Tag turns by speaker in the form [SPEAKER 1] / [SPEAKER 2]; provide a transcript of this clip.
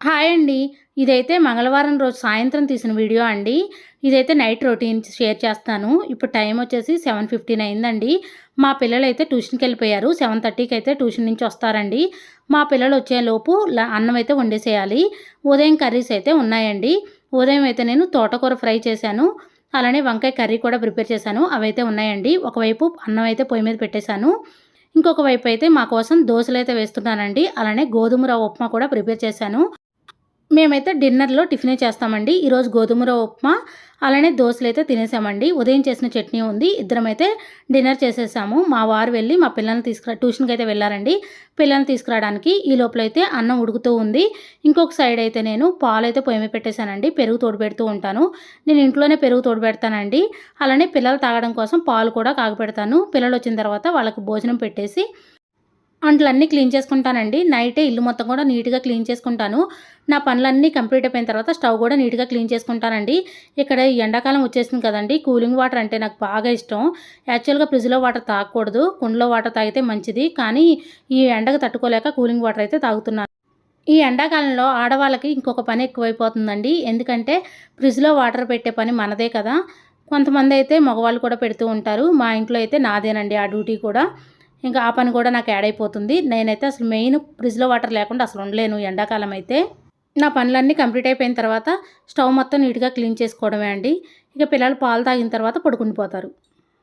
[SPEAKER 1] Hi అండి. ఇదైతే మంగళవారం రోజు సాయంత్రం తీసిన వీడియో అండి. ఇదైతే నైట్ రొటీన్ షేర్ చేస్తాను. ఇప్పుడు టైం వచ్చేసి 7:15 అయిందండి. మా పిల్లలైతే ట్యూషన్‌కెళ్ళిపోయారు. 7:30కి అయితే ట్యూషన్ నుంచి వస్తారండి. మా పిల్లలు వచ్చేలోపు అన్నం అయితే వండేసేయాలి. ఉదయం కర్రీస్ అయితే ఉన్నాయండి. ఉదయం అయితే నేను తోటకూర ఫ్రై చేశాను. అలానే వంకాయ కర్రీ కూడా ప్రిపేర్ చేశాను. అవైతే ఉన్నాయండి. ఒకవైపు అన్నం అయితే పొయ్యి మీద పెట్టేశాను. ఇంకొక వైపు అయితే మా కోసం దోసలైతే వేస్తున్నానండి. అలానే గోధుమ రవ్వ ఉప్మా కూడా ప్రిపేర్ చేశాను. మేమైతే డిన్నర్‌లో టిఫినే చేస్తామండి. ఈరోజు గోధుమ రవ్వ ఉప్మా, అలానే దోసలైతే తినేసామండి. ఉదయం చేసిన చట్నీ ఉంది. ఇద్దరమైతే డిన్నర్ చేసేసాము. మా వారు వెళ్ళి మా పిల్లల్ని ట్యూషన్‌కైతే వెళ్లారండి. పిల్లల్ని తీసుకురావడానికి. ఈ లోపలైతే అన్నం ఉడుకుతూ ఉంది. ఇంకొక సైడ్ అయితే నేను పాలైతే పొయ్యి మీద పెట్టేశానండి. పెరుగు తోడుపెడుతూ ఉంటాను. నేను ఇంట్లోనే పెరుగు తోడుపెడతానండి. అలానే పిల్లలు తాగడం కోసం పాలు కూడా కాగపెడతాను. పిల్లలొచ్చిన తర్వాత వాళ్ళకి భోజనం పెట్టేసి అంట్లన్నీ క్లీన్ చేసుకుంటానండి. నైటే ఇల్లు మొత్తం కూడా నీట్‌గా క్లీన్ చేసుకుంటాను. నా పనులన్నీ కంప్లీట్ అయిపోయిన తర్వాత స్టవ్ కూడా నీట్‌గా క్లీన్ చేసుకుంటానండి. ఇక్కడ ఈ ఎండాకాలం వచ్చేసింది కదండీ! కూలింగ్ వాటర్ అంటే నాకు బాగా ఇష్టం. యాక్చువల్‌గా ఫ్రిడ్జ్‌లో వాటర్ తాగకూడదు. కుండలో వాటర్ తాగితే మంచిది. కానీ ఈ ఎండకు తట్టుకోలేక కూలింగ్ వాటర్ అయితే తాగుతున్నాను. ఈ ఎండాకాలంలో ఆడవాళ్ళకి ఇంకొక పని ఎక్కువైపోతుందండి. ఎందుకంటే ఫ్రిడ్జ్‌లో వాటర్ పెట్టే పని మనదే కదా! కొంతమందైతే మగవాళ్ళు కూడా పెడుతూ ఉంటారు. మా ఇంట్లో అయితే నాదేనండి ఆ డ్యూటీ కూడా. ఇంకా ఆ పని కూడా నాకు యాడ్ అయిపోతుంది. నేనైతే అసలు మెయిన్ ఫ్రిడ్జ్‌లో వాటర్ లేకుండా అసలు ఉండలేను ఎండాకాలం అయితే. నా పనులన్నీ కంప్లీట్ అయిపోయిన తర్వాత స్టవ్ మొత్తం నీట్‌గా క్లీన్ చేసుకోవడమే అండి. ఇక పిల్లలు పాలు తాగిన తర్వాత పడుకుండిపోతారు.